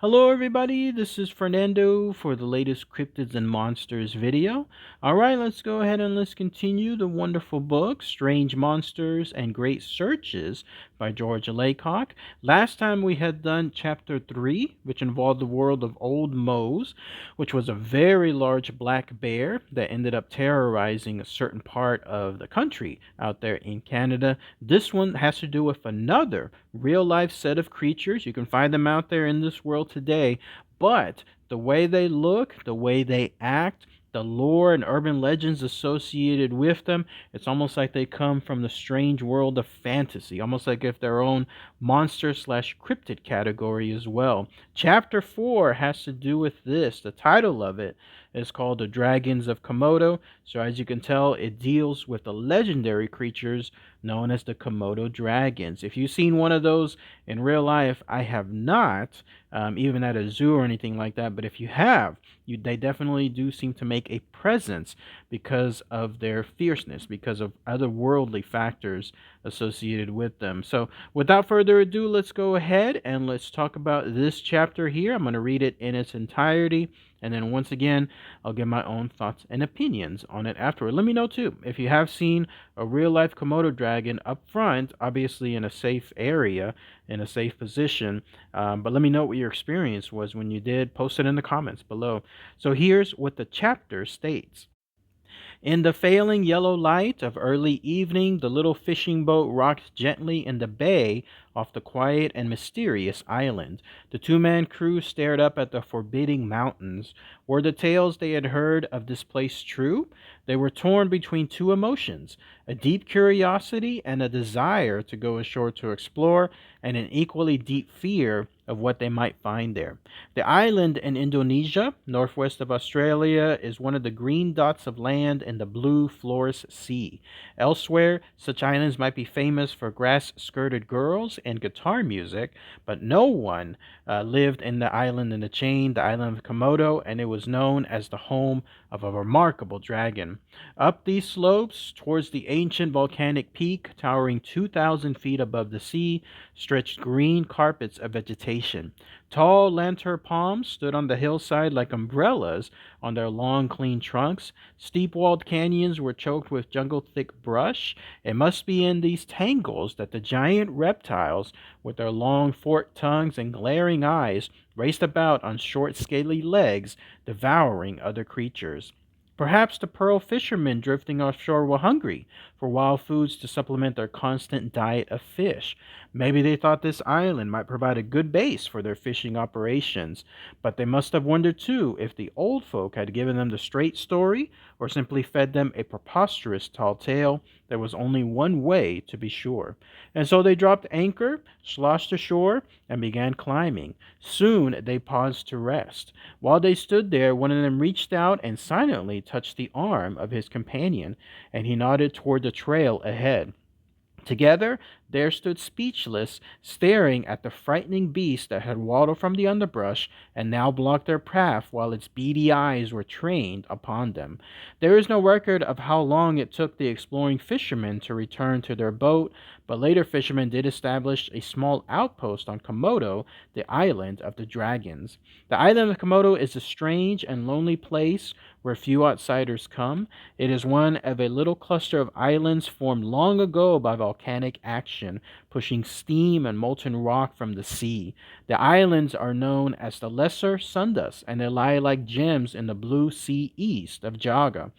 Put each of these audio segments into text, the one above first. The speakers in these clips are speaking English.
Hello everybody, this is Fernando for the latest Cryptids and Monsters video. Alright, let's go ahead and let's continue the wonderful book, Strange Monsters and Great Searches by George Laycock. Last time we had done chapter 3, which involved the world of Old Mose, which was a very large black bear that ended up terrorizing a certain part of the country out there in Canada. This one has to do with another real life set of creatures. You can find them out there in this world today, but the way they look, the way they act, the lore and urban legends associated with them, it's almost like they come from the strange world of fantasy, almost like if their own monster slash cryptid category as well. Chapter 4 has to do with this. The title of it is called The Dragons of Komodo. So as you can tell, it deals with the legendary creatures known as the Komodo dragons. If you've seen one of those in real life, I have not, even at a zoo or anything like that. But if you have, they definitely do seem to make a presence because of their fierceness, because of otherworldly factors associated with them. So without further ado, let's go ahead and let's talk about this chapter here. I'm going to read it in its entirety. And then once again, I'll give my own thoughts and opinions on it afterward. Let me know too if you have seen a real life Komodo dragon up front, obviously in a safe area, in a safe position. But let me know what your experience was when you did. Post it in the comments below. So here's what the chapter states. In the failing yellow light of early evening, the little fishing boat rocked gently in the bay off the quiet and mysterious island. The two-man crew stared up at the forbidding mountains. Were the tales they had heard of this place true? They were torn between two emotions, a deep curiosity and a desire to go ashore to explore, and an equally deep fear of what they might find there. The island in Indonesia, northwest of Australia, is one of the green dots of land in the blue Flores Sea. Elsewhere, such islands might be famous for grass-skirted girls and guitar music, but no one lived in the island in the chain, the island of Komodo, and it was known as the home of a remarkable dragon. Up these slopes, towards the ancient volcanic peak, towering 2,000 feet above the sea, stretched green carpets of vegetation. Tall lantern palms stood on the hillside like umbrellas on their long, clean trunks. Steep-walled canyons were choked with jungle-thick brush. It must be in these tangles that the giant reptiles, with their long forked tongues and glaring eyes, raced about on short, scaly legs, devouring other creatures. Perhaps the pearl fishermen drifting offshore were hungry for wild foods to supplement their constant diet of fish. Maybe they thought this island might provide a good base for their fishing operations, but they must have wondered too if the old folk had given them the straight story or simply fed them a preposterous tall tale. There was only one way to be sure. And so they dropped anchor, sloshed ashore, and began climbing. Soon they paused to rest. While they stood there, one of them reached out and silently touched the arm of his companion, and he nodded toward the trail ahead. Together, there stood speechless, staring at the frightening beast that had waddled from the underbrush and now blocked their path while its beady eyes were trained upon them. There is no record of how long it took the exploring fishermen to return to their boat, but later fishermen did establish a small outpost on Komodo, the island of the dragons. The island of Komodo is a strange and lonely place where few outsiders come. It is one of a little cluster of islands formed long ago by volcanic action, pushing steam and molten rock from the sea. The islands are known as the Lesser Sundas, and they lie like gems in the blue sea east of Java.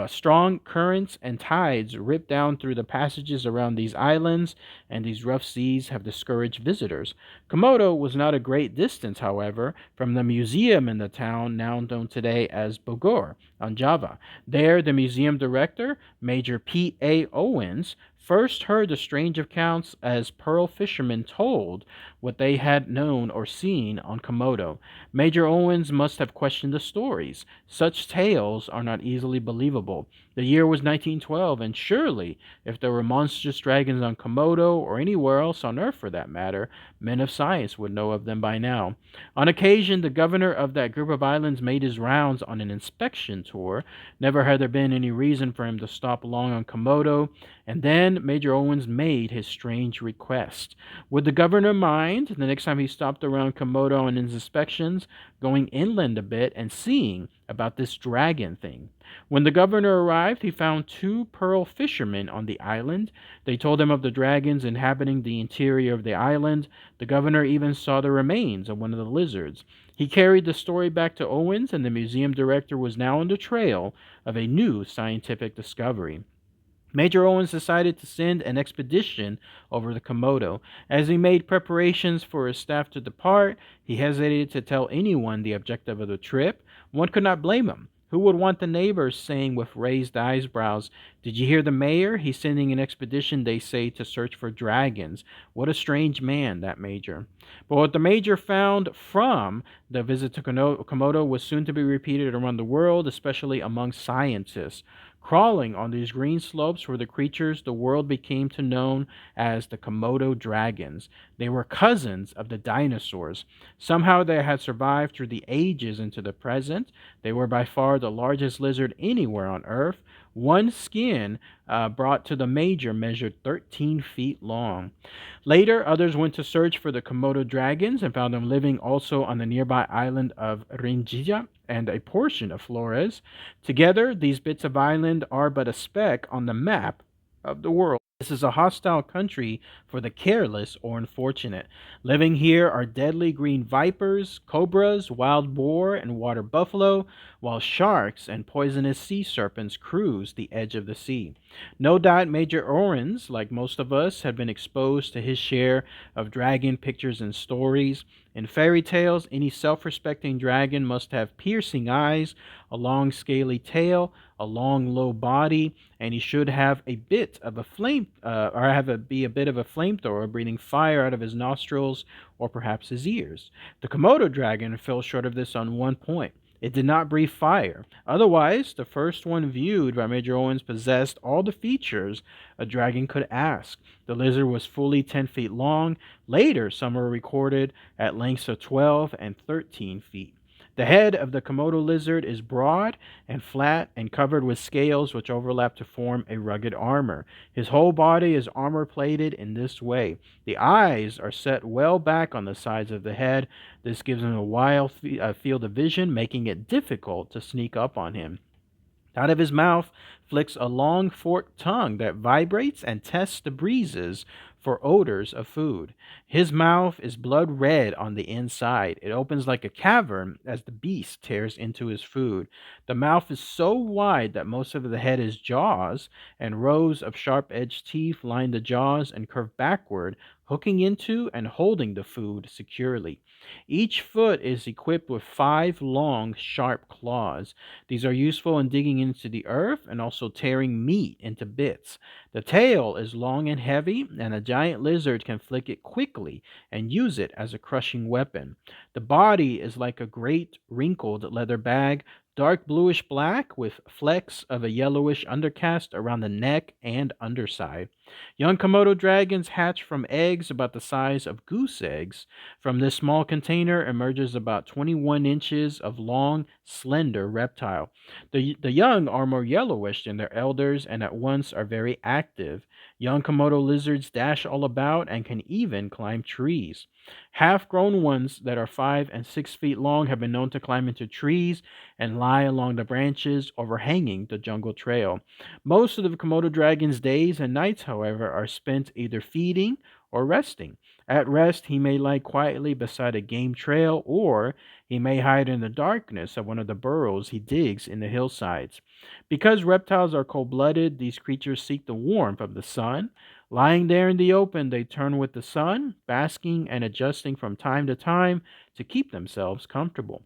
Strong currents and tides rip down through the passages around these islands, and these rough seas have discouraged visitors. Komodo was not a great distance, however, from the museum in the town now known today as Bogor on Java. There, the museum director, Major P.A. Owens, first heard the strange accounts as pearl fishermen told what they had known or seen on Komodo. Major Owens must have questioned the stories. Such tales are not easily believable. The year was 1912, and surely, if there were monstrous dragons on Komodo or anywhere else on Earth for that matter, men of science would know of them by now. On occasion, the governor of that group of islands made his rounds on an inspection tour. Never had there been any reason for him to stop long on Komodo, and then Major Owens made his strange request. Would the governor mind, the next time he stopped around Komodo on his inspections, going inland a bit and seeing about this dragon thing? When the governor arrived, he found two pearl fishermen on the island. They told him of the dragons inhabiting the interior of the island. The governor even saw the remains of one of the lizards. He carried the story back to Owens, and the museum director was now on the trail of a new scientific discovery. Major Owens decided to send an expedition over the Komodo. As he made preparations for his staff to depart, he hesitated to tell anyone the objective of the trip. One could not blame him. Who would want the neighbors saying with raised eyebrows, "Did you hear the mayor? He's sending an expedition, they say, to search for dragons." What a strange man, that major. But what the major found from the visit to Komodo was soon to be repeated around the world, especially among scientists. Crawling on these green slopes were the creatures the world became to know as the Komodo dragons. They were cousins of the dinosaurs. Somehow they had survived through the ages into the present. They were by far the largest lizard anywhere on Earth. One skin brought to the major measured 13 feet long. Later, others went to search for the Komodo dragons and found them living also on the nearby island of Ringija and a portion of Flores. Together, these bits of island are but a speck on the map of the world. This is a hostile country for the careless or unfortunate. Living here are deadly green vipers, cobras, wild boar, and water buffalo, while sharks and poisonous sea serpents cruise the edge of the sea. No doubt Major Owens, like most of us, had been exposed to his share of dragon pictures and stories. In fairy tales, any self-respecting dragon must have piercing eyes, a long scaly tail, a long low body, and he should have a bit of a be a bit of a flamethrower breathing fire out of his nostrils or perhaps his ears. The Komodo dragon fell short of this on one point. It did not breathe fire. Otherwise, the first one viewed by Major Owens possessed all the features a dragon could ask. The lizard was fully 10 feet long. Later, some were recorded at lengths of 12 and 13 feet. The head of the Komodo lizard is broad and flat and covered with scales which overlap to form a rugged armor. His whole body is armor plated in this way. The eyes are set well back on the sides of the head. This gives him a wide field of vision, making it difficult to sneak up on him. Out of his mouth flicks a long forked tongue that vibrates and tests the breezes for odors of food. His mouth is blood red on the inside. It opens like a cavern as the beast tears into his food. The mouth is so wide that most of the head is jaws, and rows of sharp-edged teeth line the jaws and curve backward, hooking into and holding the food securely. Each foot is equipped with 5 long, sharp claws. These are useful in digging into the earth and also tearing meat into bits. The tail is long and heavy, and a giant lizard can flick it quickly and use it as a crushing weapon. The body is like a great wrinkled leather bag, dark bluish black with flecks of a yellowish undercast around the neck and underside. Young Komodo dragons hatch from eggs about the size of goose eggs. From this small container emerges about 21 inches of long, slender reptile. The young are more yellowish than their elders and at once are very active. Young Komodo lizards dash all about and can even climb trees. Half-grown ones that are 5 and 6 feet long have been known to climb into trees and lie along the branches overhanging the jungle trail. Most of the Komodo dragon's days and nights, however, are spent either feeding or resting. At rest, he may lie quietly beside a game trail, or he may hide in the darkness of one of the burrows he digs in the hillsides. Because reptiles are cold-blooded, these creatures seek the warmth of the sun. Lying there in the open, they turn with the sun, basking and adjusting from time to time to keep themselves comfortable.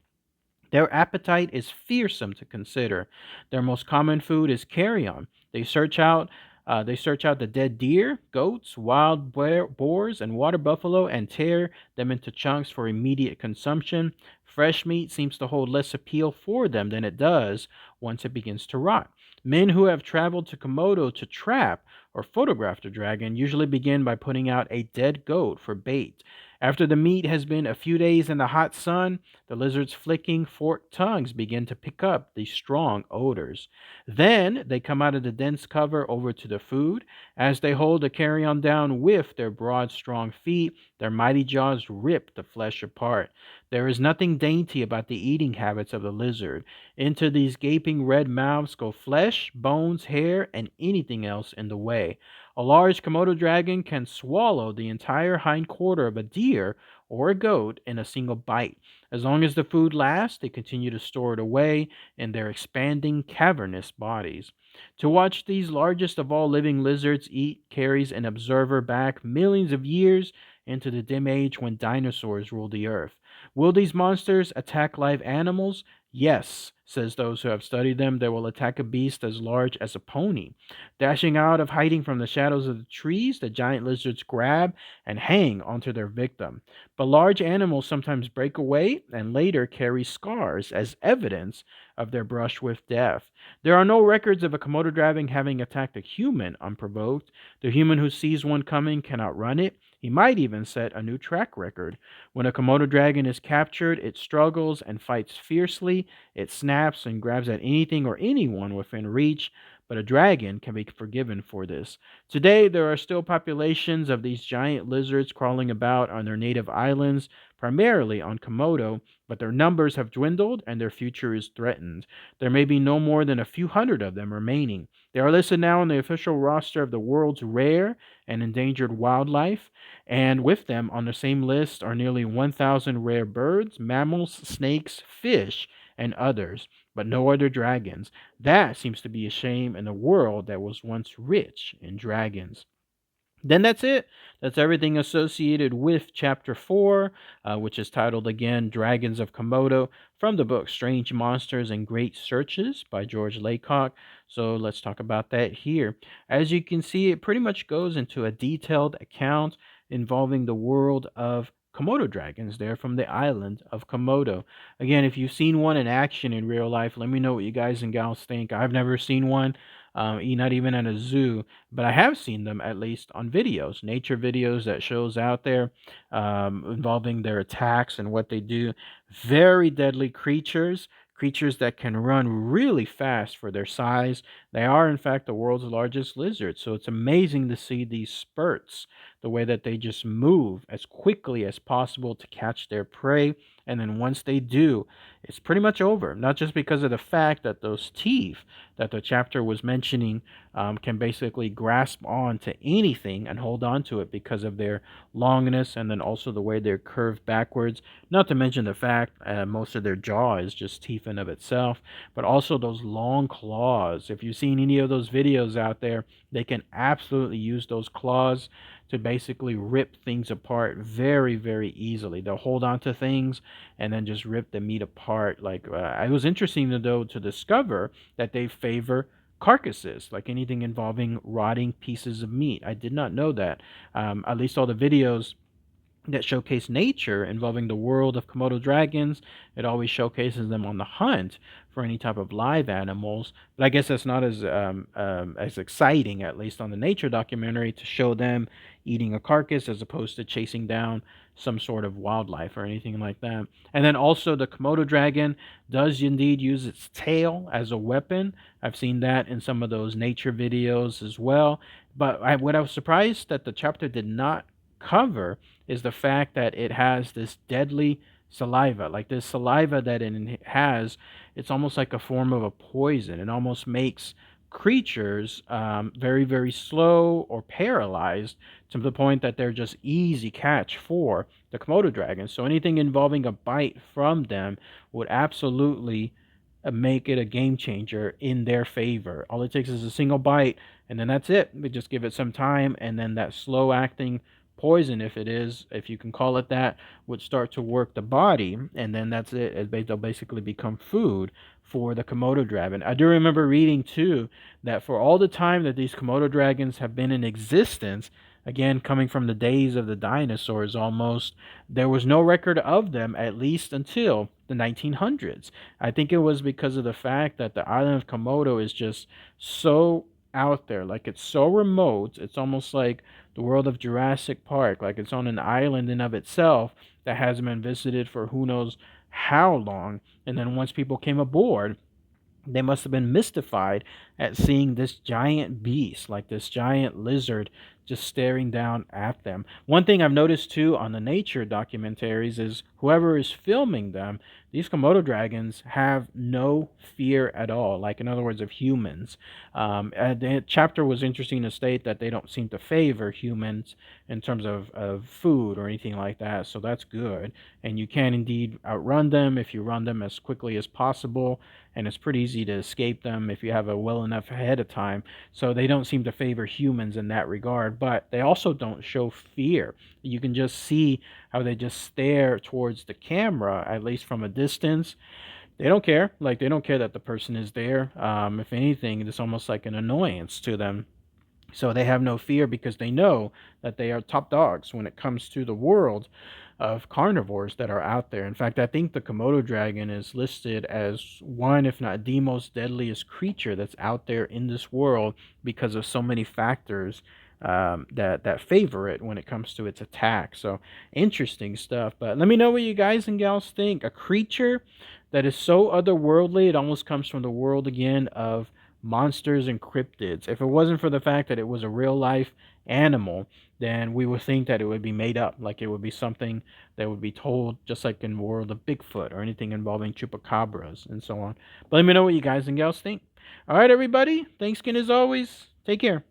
Their appetite is fearsome to consider. Their most common food is carrion. They search out the dead deer, goats, wild boars, and water buffalo and tear them into chunks for immediate consumption. Fresh meat seems to hold less appeal for them than it does once it begins to rot. Men who have traveled to Komodo to trap or photograph the dragon usually begin by putting out a dead goat for bait. After the meat has been a few days in the hot sun, the lizard's flicking forked tongues begin to pick up these strong odors. Then they come out of the dense cover over to the food. As they hold the carrion down with their broad, strong feet, their mighty jaws rip the flesh apart. There is nothing dainty about the eating habits of the lizard. Into these gaping red mouths go flesh, bones, hair, and anything else in the way. A large Komodo dragon can swallow the entire hind quarter of a deer or a goat in a single bite. As long as the food lasts, they continue to store it away in their expanding, cavernous bodies. To watch these largest of all living lizards eat carries an observer back millions of years into the dim age when dinosaurs ruled the earth. Will these monsters attack live animals? Yes, says those who have studied them. They will attack a beast as large as a pony. Dashing out of hiding from the shadows of the trees, the giant lizards grab and hang onto their victim. But large animals sometimes break away and later carry scars as evidence of their brush with death. There are no records of a Komodo dragon having attacked a human unprovoked. The human who sees one coming can outrun it. He might even set a new track record. When a Komodo dragon is captured, it struggles and fights fiercely. It snaps and grabs at anything or anyone within reach, but a dragon can be forgiven for this. Today, there are still populations of these giant lizards crawling about on their native islands, primarily on Komodo, but their numbers have dwindled and their future is threatened. There may be no more than a few hundred of them remaining. They are listed now on the official roster of the world's rare and endangered wildlife, and with them on the same list are nearly 1,000 rare birds, mammals, snakes, fish, and others, but no other dragons. That seems to be a shame in a world that was once rich in dragons. Then that's it. That's everything associated with Chapter 4, which is titled again Dragons of Komodo, from the book Strange Monsters and Great Searches by George Laycock. So let's talk about that here. As you can see, it pretty much goes into a detailed account involving the world of Komodo dragons there from the island of Komodo. Again, if you've seen one in action in real life, let me know what you guys and gals think. I've never seen one, not even at a zoo, but I have seen them at least on videos, nature videos that shows out there involving their attacks and what they do. Very deadly creatures, creatures that can run really fast for their size. They are, in fact, the world's largest lizard. So it's amazing to see these spurts, the way that they just move as quickly as possible to catch their prey. And then once they do, it's pretty much over. Not just because of the fact that those teeth that the chapter was mentioning can basically grasp on to anything and hold on to it because of their longness, and then also the way they're curved backwards. Not to mention the fact most of their jaw is just teeth in of itself, but also those long claws. If you've seen any of those videos out there, they can absolutely use those claws to basically rip things apart very, very easily. They'll hold on to things and then just rip the meat apart. Like it was interesting though to discover that they favor carcasses, like anything involving rotting pieces of meat. I did not know that. At least all the videos that showcase nature involving the world of Komodo dragons. It always showcases them on the hunt for any type of live animals. But I guess that's not as exciting, at least on the nature documentary, to show them eating a carcass as opposed to chasing down some sort of wildlife or anything like that. And then also the Komodo dragon does indeed use its tail as a weapon. I've seen that in some of those nature videos as well. But what I was surprised that the chapter did not cover is the fact that it has this deadly saliva. Like this saliva that it has, it's almost like a form of a poison. It almost makes creatures very, very slow or paralyzed to the point that they're just easy catch for the Komodo dragons. So anything involving a bite from them would absolutely make it a game changer in their favor. All it takes is a single bite, and then that's it. We just give it some time, and then that slow acting poison, if it is, if you can call it that, would start to work the body, and then that's it. They'll basically become food for the Komodo dragon. I do remember reading too that for all the time that these Komodo dragons have been in existence, Again, coming from the days of the dinosaurs almost, there was no record of them, at least until the 1900s. I think it was because of the fact that the island of Komodo is just so out there. Like, it's so remote. It's almost like the world of Jurassic Park. Like, it's on an island in of itself that hasn't been visited for who knows how long. And then once people came aboard, they must have been mystified at seeing this giant beast, like this giant lizard, just staring down at them. One thing I've noticed too on the nature documentaries is whoever is filming them, these Komodo dragons have no fear at all. Like, in other words, of humans. The chapter was interesting to state that they don't seem to favor humans in terms of food or anything like that. So that's good. And you can indeed outrun them if you run them as quickly as possible, and it's pretty easy to escape them if you have a well enough ahead of time. So they don't seem to favor humans in that regard, but they also don't show fear. You can just see how they just stare towards the camera, at least from a distance. They don't care. Like, they don't care that the person is there. If anything, it's almost like an annoyance to them. So they have no fear because they know that they are top dogs when it comes to the world of carnivores that are out there. In fact, I think the Komodo dragon is listed as one, if not the most deadliest creature that's out there in this world because of so many factors that favor it when it comes to its attack. So interesting stuff. But let me know what you guys and gals think. A creature that is so otherworldly, it almost comes from the world again of monsters and cryptids. If it wasn't for the fact that it was a real life animal, then we would think that it would be made up, like it would be something that would be told, just like in the world of Bigfoot or anything involving chupacabras and so on. But let me know what you guys and gals think. All right, everybody. Thanks again as always. Take care.